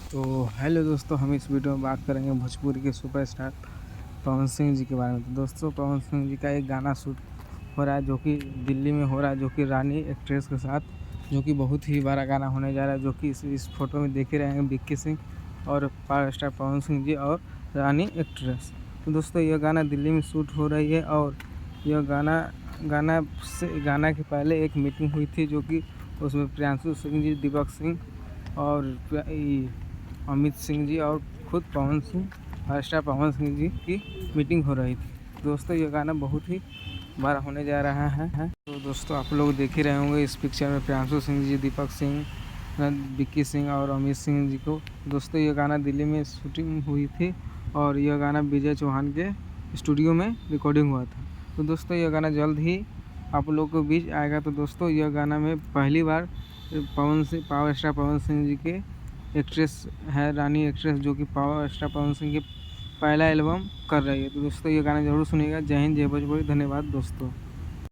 तो हेलो दोस्तों, हम इस वीडियो में बात करेंगे भोजपुरी के सुपरस्टार पवन सिंह जी के बारे में। तो दोस्तों, पवन सिंह जी का एक गाना शूट हो रहा है जो कि दिल्ली में हो रहा है, जो कि रानी एक्ट्रेस के साथ, जो कि बहुत ही बड़ा गाना होने जा रहा है। जो कि इस फोटो में देख ही रहे हैं, विक्की सिंह और पावर स्टार पवन सिंह जी और रानी एक्ट्रेस। तो दोस्तों, यह गाना दिल्ली में शूट हो रही है और यह गाना के पहले एक मीटिंग हुई थी, जो कि उसमें प्रियांशु सिंह जी, दीपक सिंह और अमित सिंह जी और खुद पवन सिंह, फाइव स्टार पवन सिंह जी की मीटिंग हो रही थी। दोस्तों, ये गाना बहुत ही बड़ा होने जा रहा है। तो दोस्तों, आप लोग देख ही रहे होंगे इस पिक्चर में प्रियांशु सिंह जी, दीपक सिंह, विक्की सिंह और अमित सिंह जी को। दोस्तों, ये गाना दिल्ली में शूटिंग हुई थी और यह गाना विजय चौहान के स्टूडियो में रिकॉर्डिंग हुआ था। तो दोस्तों, यह गाना जल्द ही आप लोग के बीच आएगा। तो दोस्तों, यह गाना में पहली बार पावर स्टार पवन सिंह जी के एक्ट्रेस है रानी एक्ट्रेस, जो कि पावर स्टार पवन सिंह की पहला एल्बम कर रही है। तो दोस्तों, ये गाना ज़रूर सुनिएगा। जय हिंद, जय भोजपुरी। धन्यवाद दोस्तों।